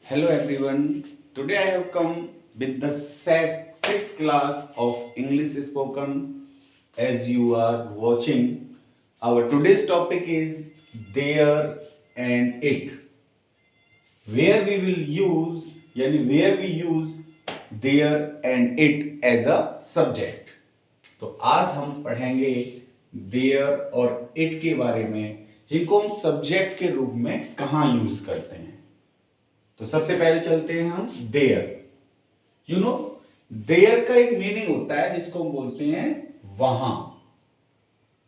Hello everyone. Today I have come with the sixth class of English spoken. As you are watching, our today's topic is there and it, where we will use where we use there and it as a subject. तो आज हम पढ़ेंगे there और it के बारे में, जिनको हम सब्जेक्ट के रूप में कहाँ यूज करते हैं। तो सबसे पहले चलते हैं हम देयर। देयर का एक मीनिंग होता है जिसको हम बोलते हैं वहां।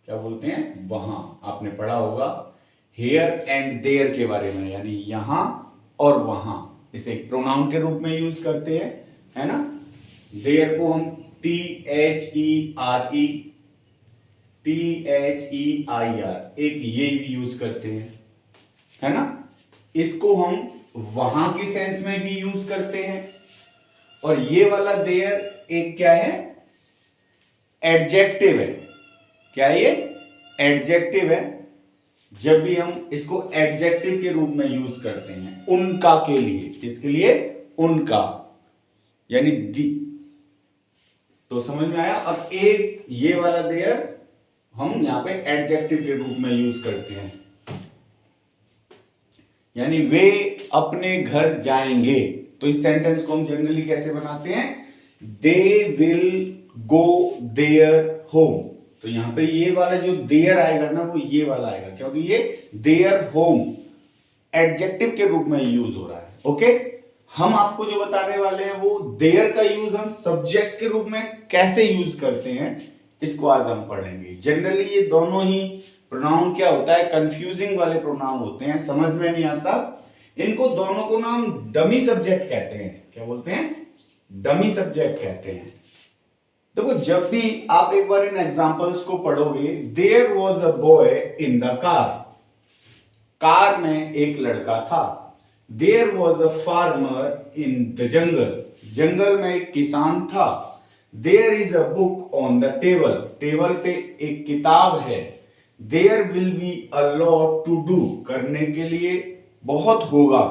क्या बोलते हैं? वहां। आपने पढ़ा होगा हेयर एंड देयर के बारे में, यानी यहां और वहां। इसे एक प्रोनाउन के रूप में यूज करते हैं, है ना। देयर को हम THERE एक ये भी यूज करते हैं, है ना। इसको हम वहां की सेंस में भी यूज करते हैं। और ये वाला देयर एक क्या है? एडजेक्टिव है। क्या ये? एडजेक्टिव है। जब भी हम इसको एडजेक्टिव के रूप में यूज करते हैं उनका के लिए, किसके लिए? उनका, यानी तो समझ में आया। अब एक ये वाला देयर हम यहां पे एडजेक्टिव के रूप में यूज करते हैं, यानी वे अपने घर जाएंगे। तो इस सेंटेंस को हम जनरली कैसे बनाते हैं? They will go their home. तो यहां पे ये वाला जो देयर आएगा ना, वो ये वाला आएगा, क्योंकि ये देयर होम एडजेक्टिव के रूप में यूज हो रहा है। ओके, हम आपको जो बताने वाले हैं वो देयर का यूज हम सब्जेक्ट के रूप में कैसे यूज करते हैं, इसको आज हम पढ़ेंगे। जनरली ये दोनों ही प्रोनाउन क्या होता है, कंफ्यूजिंग वाले प्रोनाउन होते हैं, समझ में नहीं आता। इनको दोनों को ना हम डमी सब्जेक्ट कहते हैं। क्या बोलते हैं? डमी सब्जेक्ट कहते हैं। देखो, जब भी आप एक बार इन एग्जांपल्स को पढ़ोगे, there was a boy in the car. Car में एक लड़का था। There was a farmer in the jungle. जंगल में एक किसान था। There is a book on the table. Table पे एक किताब है। There will be a lot to do. करने के लिए बहुत होगा।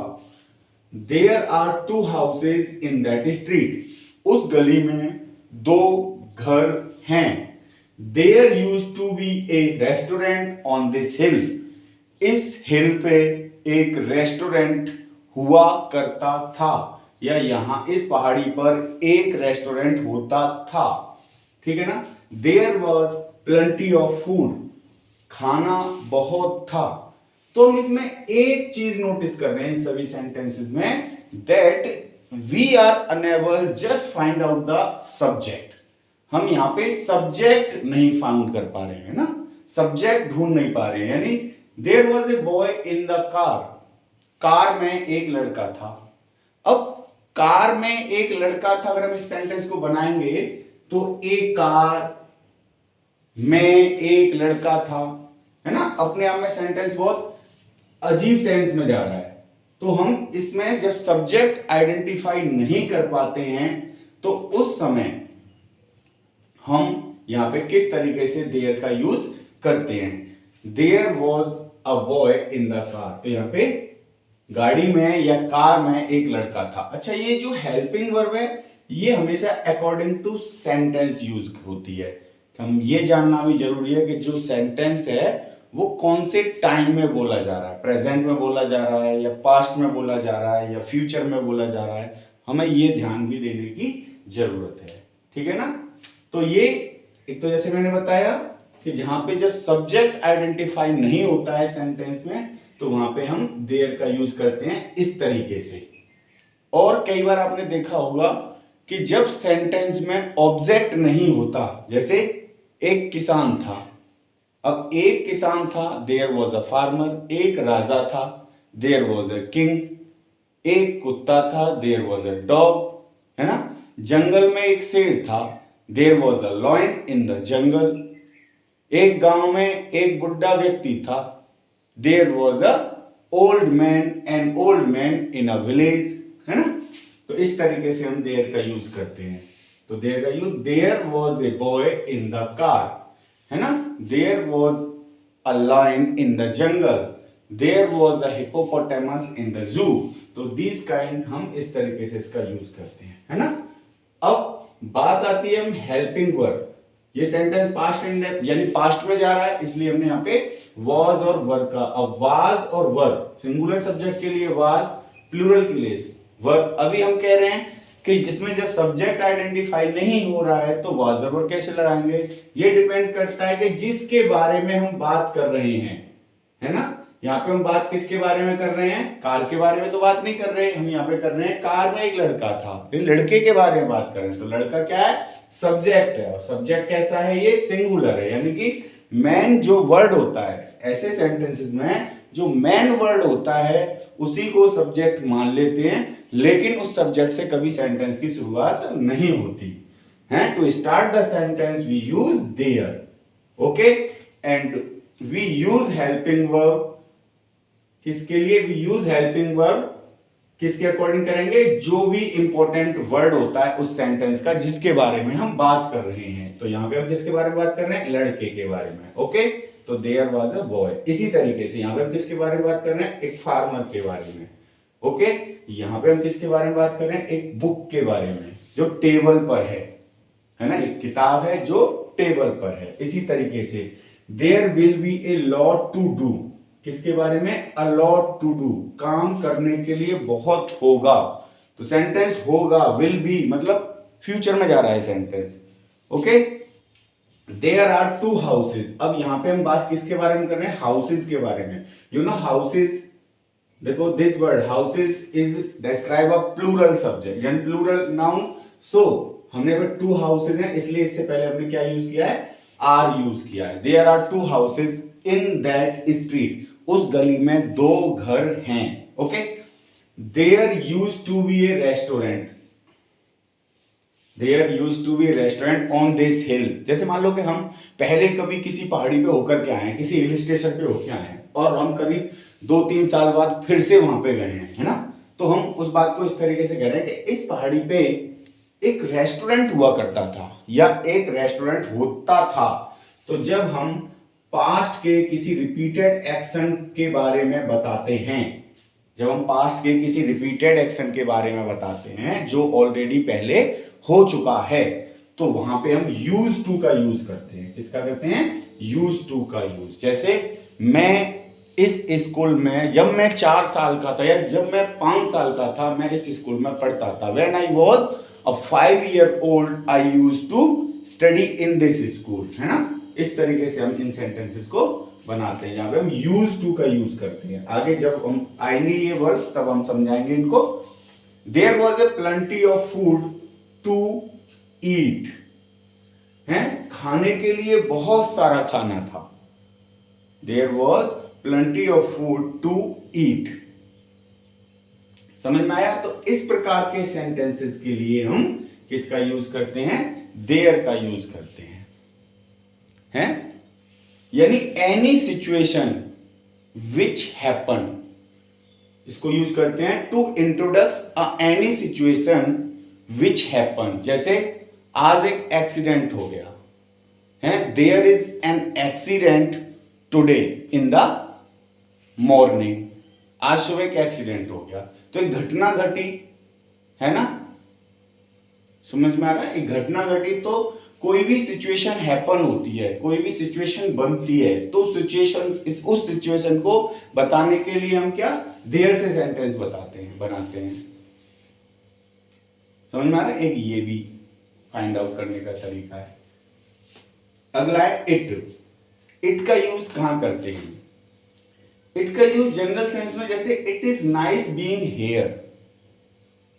There are two houses in that street. उस गली में दो घर हैं। There used to be a restaurant on this हिल। इस हिल पे एक रेस्टोरेंट हुआ करता था, या यहां इस पहाड़ी पर एक रेस्टोरेंट होता था। ठीक है ना। There was plenty of food. खाना बहुत था। तो हम इसमें एक चीज नोटिस कर रहे हैं इन सभी सेंटेंसेस में, that we are unable just find out the subject. हम यहां पे सब्जेक्ट नहीं फाउंड कर पा रहे हैं ना, सब्जेक्ट ढूंढ नहीं पा रहे हैं। यानी there was a boy in the car. Car में एक लड़का था। अब कार में एक लड़का था, अगर हम इस सेंटेंस को बनाएंगे तो एक कार में एक लड़का था, है ना। अपने आप में सेंटेंस बहुत अजीब सेंस में जा रहा है। तो हम इसमें जब सब्जेक्ट आइडेंटिफाई नहीं कर पाते हैं तो उस समय हम यहां पे किस तरीके से देयर का यूज करते हैं। There was a boy in the car. तो यहां पे गाड़ी में या कार में एक लड़का था। अच्छा, ये जो हेल्पिंग वर्ब है ये हमेशा अकॉर्डिंग टू सेंटेंस यूज होती है। हम ये जानना भी जरूरी है कि जो सेंटेंस है वो कौन से टाइम में बोला जा रहा है, प्रेजेंट में बोला जा रहा है या पास्ट में बोला जा रहा है या फ्यूचर में बोला जा रहा है। हमें ये ध्यान भी देने की जरूरत है। ठीक है ना। तो ये एक तो जैसे मैंने बताया कि जहां पे जब सब्जेक्ट आइडेंटिफाई नहीं होता है सेंटेंस में, तो वहां पे हम देयर का यूज करते हैं इस तरीके से। और कई बार आपने देखा होगा कि जब सेंटेंस में ऑब्जेक्ट नहीं होता, जैसे एक किसान था। अब एक किसान था, देयर वॉज अ फार्मर। एक राजा था, देयर वॉज अ किंग। एक कुत्ता था, देयर वॉज अ डॉग, है ना। जंगल में एक शेर था, there was a lion in the jungle. एक गांव में एक बुढ़ा व्यक्ति था, there was a old man an old man in a village, है ना। तो इस तरीके से हम देयर का यूज करते हैं। तो देयर का use, there was a boy in the car, है ना। There was a lion in the jungle. There was a hippopotamus in the zoo. तो दिस काइंड हम इस तरीके से इसका यूज करते हैं, है ना। अब बात आती है हम हेल्पिंग वर्ब। ये सेंटेंस पास्ट यानी पास्ट में जा रहा है, इसलिए हमने यहाँ पे वॉज और वर्ब का। अब वाज और वर्ब, सिंगुलर सब्जेक्ट के लिए वाज, प्लूरल के लिए वर्ब। अभी हम कह रहे हैं कि इसमें जब सब्जेक्ट आइडेंटिफाई नहीं हो रहा है तो वाज और वर्ब कैसे लगाएंगे। ये डिपेंड करता है कि जिसके बारे में हम बात कर रहे हैं, है ना। यहाँ पे हम बात किसके बारे में कर रहे हैं, कार के बारे में तो बात नहीं कर रहे हैं, हम यहाँ पे कर रहे हैं कार में एक लड़का था, फिर लड़के के बारे में बात कर रहे हैं। तो लड़का क्या है, सब्जेक्ट है, और सब्जेक्ट कैसा है, ये सिंगुलर है, यानी कि मैन जो वर्ड होता है, ऐसे सेंटेंसेस में जो मैन वर्ड होता है उसी को सब्जेक्ट मान लेते हैं, लेकिन उस सब्जेक्ट से कभी सेंटेंस की शुरुआत नहीं होती है। To start the sentence we use there, okay, and we use helping verb. किसके लिए वी यूज हेल्पिंग वर्ब, किसके अकॉर्डिंग करेंगे, जो भी इंपॉर्टेंट वर्ड होता है उस सेंटेंस का जिसके बारे में हम बात कर रहे हैं। तो यहां पे हम किसके बारे में बात कर रहे हैं, लड़के के बारे में, ओके। तो देयर वाज अ बॉय। इसी तरीके से यहां पे हम किसके बारे में बात कर रहे हैं, एक फार्मर के बारे में, ओके। यहां पे हम किसके बारे में बात कर रहे हैं, एक बुक के बारे में जो टेबल पर है ना, एक किताब है जो टेबल पर है। इसी तरीके से there will be a lot to do, किसके बारे में, अ लॉट टू डू, काम करने के लिए बहुत होगा। तो सेंटेंस होगा, विल बी मतलब फ्यूचर में जा रहा है sentence, okay. There are two houses. अब यहां पे हम बात किसके बारे में कर रहे हैं, हाउसेस के बारे में। यू नो हाउसेस, देखो this word houses is describe a plural subject and plural noun. So हमने पे टू हाउसेस हैं, इसलिए इससे पहले हमने क्या यूज किया है, आर यूज किया है। There are two houses in that street, उस गली में दो घर हैं, okay. There use to be a restaurant, there use to be a restaurant on this hill. जैसे मान लो कि हम पहले कभी किसी पहाड़ी पे होकर के आए हैं, किसी हिल स्टेशन पे होकर आए हैं, और हम करीब 2-3 साल बाद फिर से वहां पे गए हैं, है ना। तो हम उस बात को इस तरीके से कह रहे हैं कि इस पहाड़ी पे एक रेस्टोरेंट हुआ करता था या एक रेस्टोरेंट होता था। तो जब हम पास्ट के किसी रिपीटेड एक्शन के बारे में बताते हैं, जब हम पास्ट के किसी रिपीटेड एक्शन के बारे में बताते हैं जो ऑलरेडी पहले हो चुका है, तो वहां पे हम यूज टू का यूज करते हैं। किसका करते हैं, यूज टू का यूज। जैसे मैं इस स्कूल में जब मैं 4 साल का था या जब मैं 5 साल का था, मैं इस स्कूल में पढ़ता था। When I was a 5 year old I used to study in this school, है ना। इस तरीके से हम इन सेंटेंसेस को बनाते हैं, जहां पे हम यूज टू का यूज करते हैं। आगे जब हम आएंगे ये वर्ड तब हम समझाएंगे इनको। There was a plenty of food to eat, है, खाने के लिए बहुत सारा खाना था। There was plenty of food to eat, समझ में आया। तो इस प्रकार के सेंटेंसेस के लिए हम किसका यूज करते हैं, देयर का यूज करते हैं, यानी एनी सिचुएशन विच हैपन, इसको यूज करते हैं to introduce any situation which happen. जैसे आज एक एक्सीडेंट हो गया है, there is an accident today in the morning, आज सुबह एक एक्सीडेंट हो गया, तो एक घटना घटी, है ना, समझ में आ रहा है। एक घटना घटी, तो कोई भी सिचुएशन हैपन होती है, कोई भी सिचुएशन बनती है, तो सिचुएशन, उस सिचुएशन को बताने के लिए हम क्या, देयर से सेंटेंस बनाते हैं। समझ में आ रहा है। एक ये भी फाइंड आउट करने का तरीका है। अगला है इट। इट का यूज कहां करते हैं, इट का यूज जनरल सेंस में, जैसे it is nice being here,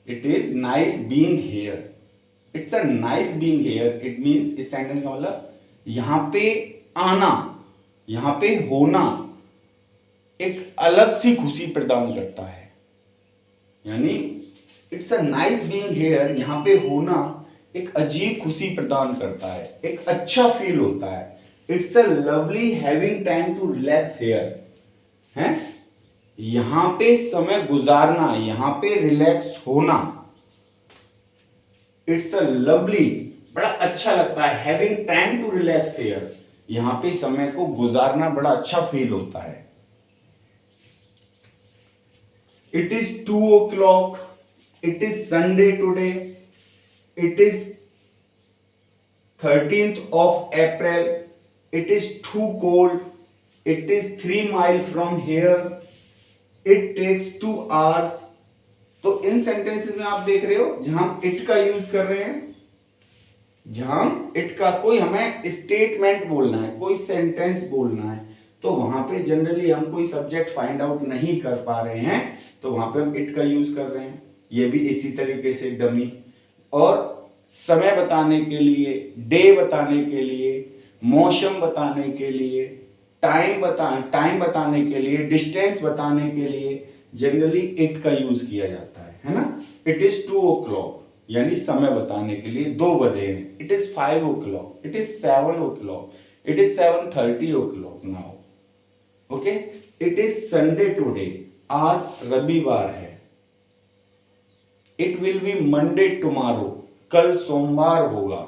it is nice being here, it's a nice being here. It means, इस सेंटेंस का मतलब यहां पे आना, यहां पे होना एक अलग सी खुशी प्रदान करता है, यानी it's a nice being here, यहां पे होना एक अजीब खुशी प्रदान करता है, एक अच्छा फील होता है। It's a lovely having time to relax here, है, यहां पे समय गुजारना, यहां पे रिलैक्स होना। इट्स अ लवली, बड़ा अच्छा लगता है, having time to relax here, यहां पे समय को गुजारना बड़ा अच्छा फील होता है। It is 2 o'clock. It is Sunday today. It is 13th of April. It is too cold. It is 3 miles from here. It takes 2 hours. तो इन सेंटेंसेस में आप देख रहे हो जहां हम इट का यूज कर रहे हैं, जहां हम इट का कोई हमें स्टेटमेंट बोलना है, कोई सेंटेंस बोलना है, तो वहां पे जनरली हम कोई सब्जेक्ट फाइंड आउट नहीं कर पा रहे हैं, तो वहां पे हम इट का यूज कर रहे हैं। ये भी इसी तरीके से डमी। और समय बताने के लिए, डे बताने के लिए, मौसम बताने के लिए, टाइम बताने के लिए, डिस्टेंस बताने के लिए जनरली इट का यूज किया जाता है ना। इट इज 2 o'clock यानी समय बताने के लिए 2 बजे हैं। It is 5 o'clock, it is 7 o'clock, it is 7:30 o'clock now. Okay, it is Sunday today, आज रविवार है। It will be Monday tomorrow, कल सोमवार होगा।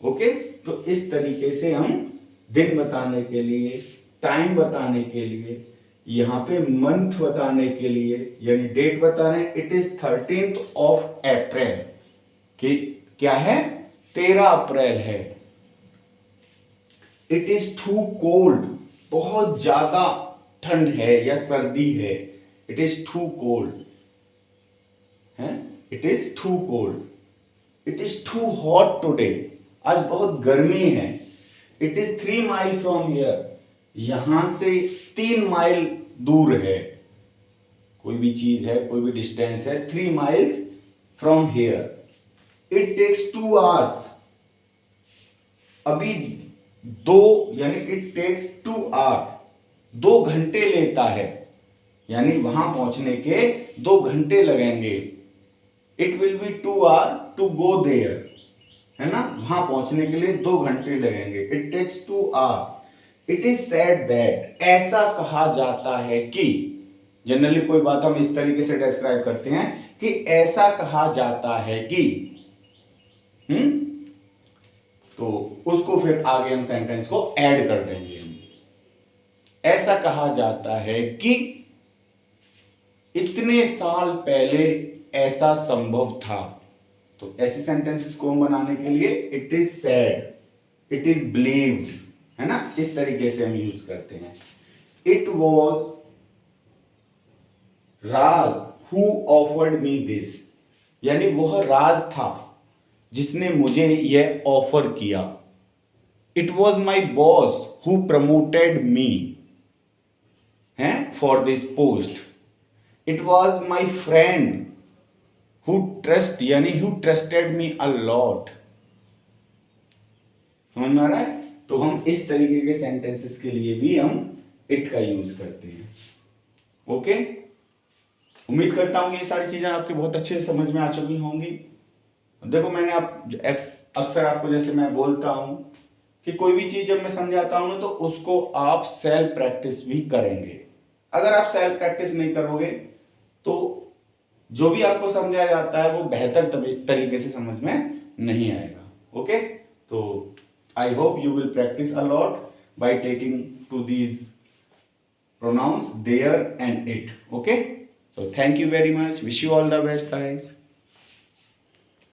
ओके, तो इस तरीके से हम दिन बताने के लिए, टाइम बताने के लिए, यहां पे मंथ बताने के लिए यानी डेट बता रहे हैं। It is 13th of April, कि क्या है, 13 अप्रैल है। इट इज टू कोल्ड, बहुत ज्यादा ठंड है या सर्दी है। इट इज टू कोल्ड है, it is too cold. It is too hot today, आज बहुत गर्मी है। It is 3 mile from here, यहां से 3 माइल दूर है। कोई भी चीज है, कोई भी डिस्टेंस है, 3 miles from here. It takes 2 hours, अभी 2 यानी इट टेक्स 2 hours, 2 घंटे लेता है, यानी वहां पहुंचने के 2 घंटे लगेंगे। It will be 2 hours to go there, है ना, वहां पहुंचने के लिए 2 घंटे लगेंगे। It takes 2 hours। It is said that, ऐसा कहा जाता है कि, जनरली कोई बात हम इस तरीके से डिस्क्राइब करते हैं कि ऐसा कहा जाता है कि, तो उसको फिर आगे हम सेंटेंस को ऐड कर देंगे। ऐसा कहा जाता है कि इतने साल पहले ऐसा संभव था। तो ऐसे सेंटेंसेस को हम बनाने के लिए it is said, it is believed, है ना, इस तरीके से हम यूज करते हैं। It was Raj who offered me this, यानी वह राज था जिसने मुझे यह ऑफर किया। It was my boss who promoted me है for this post. It was my friend who trust, यानी who trusted me a lot. समझ में आ रहा है? तो हम इस तरीके के सेंटेंसेस के लिए भी हम इट का यूज करते हैं। ओके, उम्मीद करता हूं ये सारी चीजें आपके बहुत अच्छे से समझ में आ चुकी होंगी। देखो, मैंने अक्सर आपको, जैसे मैं बोलता हूं कि कोई भी चीज जब मैं समझाता हूं ना, तो उसको आप सेल्फ प्रैक्टिस भी करेंगे। अगर आप सेल्फ प्रैक्टिस नहीं करोगे तो जो भी आपको समझाया जाता है वो बेहतर तरीके से समझ में नहीं आएगा। ओके, तो I hope you will practice a lot by taking to these pronouns there and it. Okay, so thank you very much. Wish you all the best, guys.